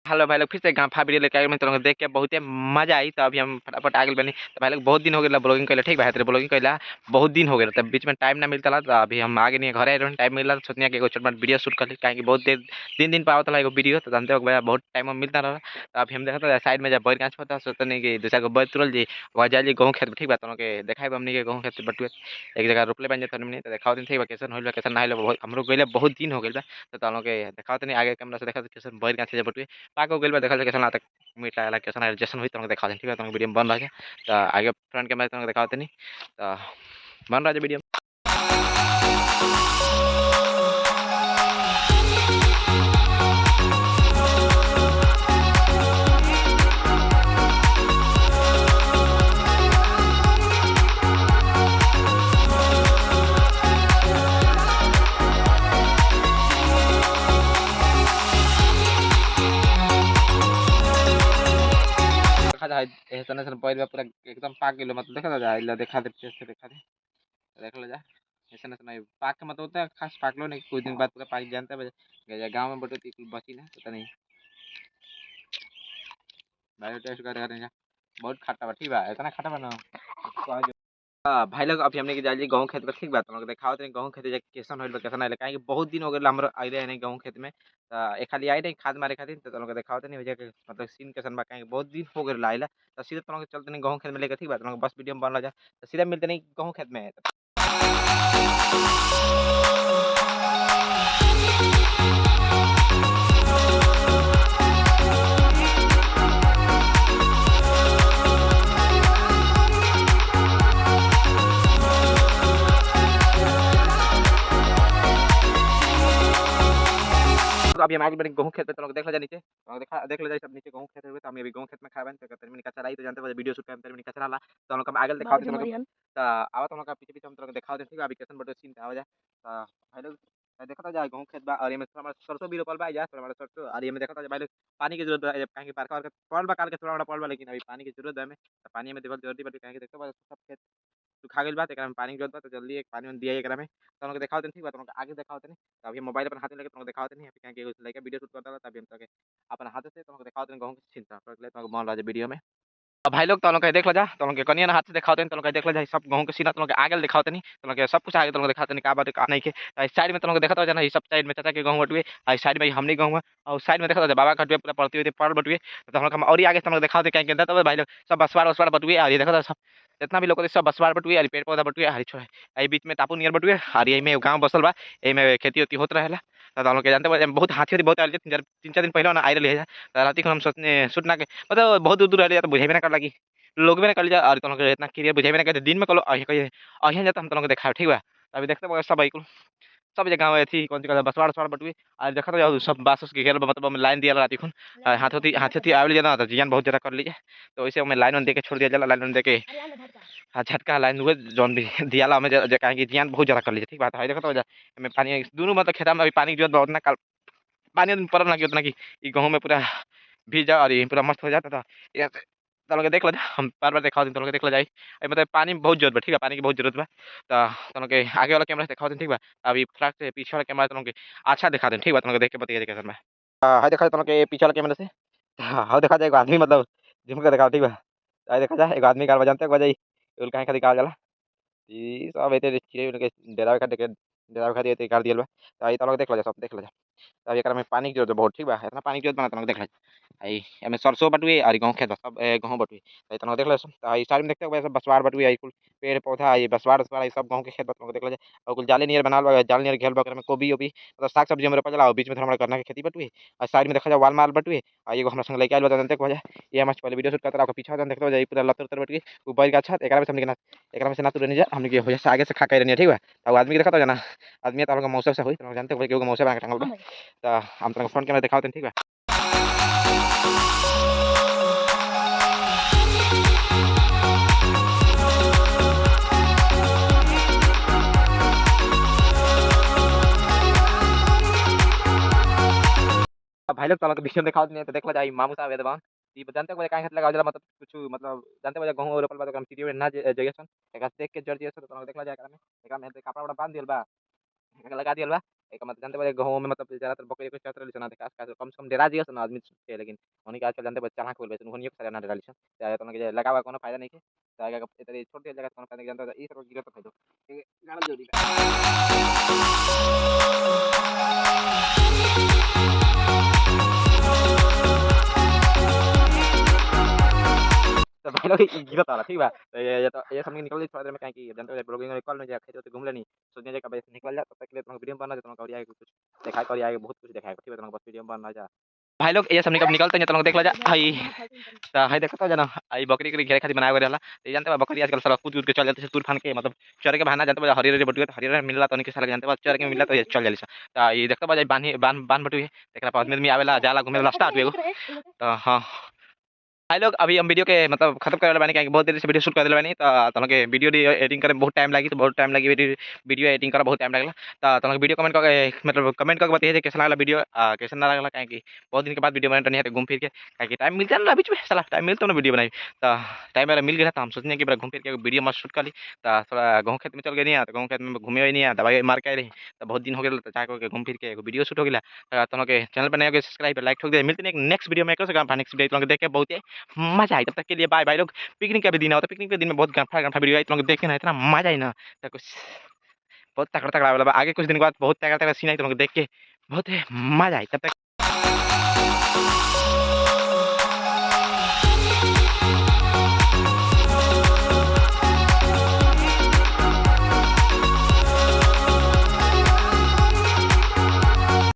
Hello भाई लोग फिर से गाँव वीडियो लेके आए मैं तुम देख के बहुते मजा आई। तो अभी हम फटाफट आगे बनी। तो भाई लोग बहुत दिन हो गया ब्लॉगिंग कैला। ठीक भाई तेरे ब्लॉगिंग कैला बहुत दिन हो गया। तब बीच में टाइम ना मिलता ला। तो अभी हम आगे नहीं घर आए टाइम मिला तो सोचने कि एगो छोटा वीडियो शूट कर ली कहीं बहुत देर तीन दिन पावत ला एगो वीडियो। तो जानते हो भैया बहुत टाइम मिलता रहा। तो अभी हम देखा साइड में जब बैर गाछ होता सोचते नहीं कि दूसरा को बैर तुरल जी वहाँ जाए गहूँ खेत में। ठीक बात के देखा हमने के गहूँ खेत बटुए एक जगह रोपले बन जाते हमने। तो देखा दिन ठीक बा कैसन होल कैसन ना होल हमरो गइले बहुत दिन हो गइल बा। तो तनो के देखा नहीं आगे कैमरा से देखा कैसन बैर गाछ बटुए पाक हो गइल बा। देखा कैसन तक मीट लागला कैसन एडजस्टन हुई तुमको देखा दें। ठीक है तुमको वीडियो में बन रहा है। तो आगे फ्रंट कैमरा तुमको देखा देनी। तो बन रहा है वीडियो देखा जाए ऐसा ऐसा पहले पूरा एकदम पाक गेलो मतलब देखा जाए इला देखा दे फेस से देखा दे देख लो जा ऐसा ऐसा नहीं पाक के मतलब होता है खास पाक लो नहीं कुछ दिन बाद पूरा पाक जानता है गाँव में बटो कुछ बची ना पता नहीं भाई टेस्ट कर रहे हैं बहुत खट्टा बा। ठीक बा इतना खट्टा बा ना। भाई लोग अभी हमने के जाली गेहूं खेत में। ठीक बात हम लोग देखाओ तनी गेहूं खेत जाके कैसन होइल बा कैसन आइल काहे कि बहुत दिन हो गेल हमरो आइले नहीं गेहूं खेत में। एक खाली आई नहीं खाद मारे खातिर तो लोग देखाओ तनी हो जाके मतलब सीन कैसन बा काहे कि बहुत दिन हो गेल आइला। तो सीधे तुम लोग चलते नहीं गेहूं खेत में लेके। ठीक बात तुम लोग बस वीडियो में बन जा तो सीधे मिलते नहीं गेहूं खेत में। तो अभी हम आगे बढ़े गेहूं खेत पे। तो लोग देख लो जा नीचे और देखा देख लो जा सब नीचे गेहूं खेत हुए। तो हम अभी गेहूं खेत में खाए तो कहते हैं कचरा आई तो जानते हो वीडियो शूट करते हैं कचरा ला। तो हम लोग आगे दिखाओ तुम लोग तो आवा तुम लोग पीछे पीछे हम लोग दिखाओ दे। ठीक है अभी कैसन बटो सीन आवा जा। तो भाई लोग देखा था जा गेहूं खेत बा और ये में थोड़ा सरसों भी रोपल बा जा थोड़ा सरसों और ये में देखा था भाई लोग पानी की जरूरत है काहे कि बरखा और पड़ल बा काल के थोड़ा बड़ा पड़ल बा लेकिन अभी पानी की जरूरत है हमें। तो पानी में देवल जरूरत बा काहे कि देखते बा सब खेत सुखा गइल बा। तो एकरा में पानी की जरूरत बा तो जल्दी एक पानी में दिया एकरा में। तो हम लोग दिखाओ ठीक बा तुम लोग आगे दिखाओ तनी। तो अभी मोबाइल अपन हाथ में लेके तुमको दिखाओ तनी अभी काहे कि लइका वीडियो शूट करता तभी हम तके अपन हाथ से तुमको दिखाओ तनी गेहूं के छिलता तो अगले तुमको मन रहा वीडियो में। अब भाई लोग तुम लोग देख लो जा तुम लोग कनिया हाथ से दिखाओ तुम लोग देख लो जा सब गेहूं के सीना तुम लोग आगे दिखाओ तनी तुम लोग सब कुछ आगे तुम लोग दिखाओ तनी का बात का नहीं के। साइड में तुम लोग देखा था ना सब साइड में चाचा के गेहूं बटुए और साइड में हमने गेहूं और साइड में देखा था बाबा कटुए पूरा पड़ती हुई पड़ बटुए। तो हम लोग और ही आगे तुम लोग दिखाओ कहीं के भाई लोग सब बसवार वसवार बटुए और ये देखा था सब जितना भी लोग सब बसवार बटुए और पेड़ पौधा बटुए हरी छोड़ बीच में टापू नियर बटुए और यही में गाँव बसल बा यही में खेती वेती होत रहेला। तो हम लोग जानते बहुत हाथी बहुत आए तीन चार दिन पहले ना आई रही है। तो रात को हम सोचने सुटना के मतलब बहुत दूर दूर रह तो बुझे भी ना कर लगी लोग भी ना कर और तुम लोग इतना क्लियर बुझे भी ना कहते दिन में कलो कहिए अहिया जाता हम तुम लोग देखा ठीक बा। अभी देखते बा सब बिल्कुल सब जगह थी कौन सी कहता बसवाड़ सवाड़ बटुए और देखा तो जाओ सब बास के घेर मतलब लाइन दिया राती खुन हाथी आवे जाना तो जियान बहुत ज्यादा कर लीजिए। तो वैसे हमें लाइन दे के छोड़ दिया जाला लाइन दे के हाँ झटका लाइन हुए जौन भी दिया हमें कहेंगे जियान बहुत ज्यादा कर लीजिए। ठीक बात है देखो तो हमें पानी दोनों मतलब खेता में अभी पानी की जरूरत बहुत ना पानी पड़ल ना कि उतना कि गेहूँ में पूरा भीज जाओ और ये पूरा मस्त हो जाता था। तुम लोग देख लो हम बार बार दिखाओ तुम लोग देख लो जाए मतलब पानी में बहुत जरूरत बा। ठीक है पानी की बहुत जरूरत बा। तो तुम लोग आगे वाला कैमरा दिखाओ ठीक बा। अभी फ्रंट से पीछे वाला कैमरा तुम लोग अच्छा दिखा दें। ठीक बा तुम लोग देख के बताइए कैसे में हाँ देखा तुम लोग पीछे वाला कैमरा से हाँ देखा जाए एक आदमी मतलब जिम का दिखाओ ठीक बा। देखा जाए एक आदमी कार बजाते बजाई कहीं का दिखा जाला ई सब एते चिड़ै उनके डेरावे खातिर कर दियल बा। तो आई तुम लोग देख लो सब देख लो अब एकरा में पानी की जरूरत है बहुत। ठीक बा इतना पानी की जरूरत बना तुम देख लो आई एमे सरसों बटुए और गेहूं खेत बा सब गेहूं बटुए आई तुम देख लो आई साइड में देखते हो सब बसवार बटुए आई कुल पेड़ पौधा आई बसवार बसवार आई सब गेहूं के खेत बा तुम देख लो और कुल जाले नियर बनाल बा जाल नियर घेल बा ओकरा में कोबी ओबी मतलब साग सब्जी में रोपल जाला और बीच में थोड़ा गन्ना के खेती बटुए और साइड में देखा जाए वाल माल बटुए और एगो हमरा संग लेके आइल बा जानते को ये हम पहले वीडियो शूट करता आपको पीछे देखते हो जाई पूरा लतर उतर बटुए ऊपर का छत एकरा में हमने ना एकरा में से ना तुरने जा हमने के हो आगे से खा के रहनी ठीक बा। अब आदमी के देखा था ना आदमी तो मौसम से होई तुम जानते हो कि मौसम बना के टांगल बा। तो हम तुमको फ्रंट कैमरा दिखाओ ठीक बा। अब भाई लोग तुम वीडियो दिखाओ नहीं तो देख लो जाई मामू साहब वेदवान ई जानते हो काहे खेत लगा जाला मतलब कुछ मतलब जानते हो गेहूं रोपल बा तो हम सीढ़ी में ना जइसन एकरा देख के जड़ जइसन तो तुम देख लो जाए एकरा में कपड़ा वपड़ा बांध दियल बा लगा दियल बा एक मतलब जानते बा गाँव में मतलब ज़्यादातर बकरी के चलत रहली सन त कम से कम डेरा जियस न आदमी के लेकिन ओहनी के आजकल जानते बा चालाक हो गइल बा ओहनियो के सारा ना डेराली सन। चाहे तोहनी के लगावा कोनो फायदा नइखे। चाहे एतरी छोट जगह कोनो फायदा जानते बा ई सब गिरत फायदो। गाड़ल जरूरी बा। तो भाई लोग ई गिरत वाला ठीक बा। तो ये सब निकल थोड़ा देर में काहे कि जानते हो ब्लॉगिंग में कॉल में जा खेत घूम लेनी सोचने जा कब निकल जा तब तक के लिए तुमको वीडियो में बनना तुमको और आगे कुछ दिखाई कर आगे बहुत कुछ दिखाएगा ठीक है तुमको बस वीडियो में बनना जा भाई लोग ये सब निकलते हैं तुमको देख ला जा हाई तो हाई देखो तो जना आई बकरी के घेरे खातिर बनाया रहला तो जानते हो बकरी आजकल सारा कूद कूद के चल जाते हैं तूर फान के मतलब चर के बहाना जानते हो हरियर बटुए हरियर मिलला तो उनके सारा जानते हो चर के मिलला तो ये चल जाली तो ये देखते बा बान बटुए एकरा बाद में आवेला जाला घूमे रास्ता हटुए तो हां भाई लोग अभी हम वीडियो के मतलब खत्म करे वाला बानी काहे कि बहुत देर से वीडियो शूट कर देले बानी त तोहन के वीडियो एडिटिंग करे में बहुत टाइम लागी तो बहुत टाइम लागी वीडियो एडिटिंग करे बहुत टाइम लागला त तोहन वीडियो कमेंट करके मतलब कमेंट करके बताइए जे कैसा लागला वीडियो कैसा ना लागला काहे कि बहुत दिन के बाद वीडियो बनाते नहीं है घूम फिर के काहे कि टाइम मिलता ना बीच में साला टाइम मिलता ना वीडियो बनाई त टाइम मेरा मिल गया था हम सोचने कि घूम फिर के वीडियो मस्त शूट कर ली त थोड़ा गाँव खेत में चल गए नहीं तो गाँव खेत में घूमे नहीं दवाई मार के आई रही तो बहुत दिन हो गया जाकर के घूम फिर के वीडियो शूट हो गया तुम के चैनल पर नए सब्सक्राइब लाइक ठोक दे मिलते हैं नेक्स्ट वीडियो में नेक्स्ट वीडियो तुम देख के बहुत मजा आई तब तक के लिए बाय बाय लोग पिकनिक का भी दिन होता है पिकनिक के दिन में बहुत गंफा गंफा वीडियो आई तुम लोग देखे ना इतना मजा आई ना तो कुछ बहुत तगड़ा तगड़ा वाला आगे कुछ दिन के बाद बहुत तगड़ा तगड़ा सीन आई तुम लोग देख के बहुत मजा आई तब तक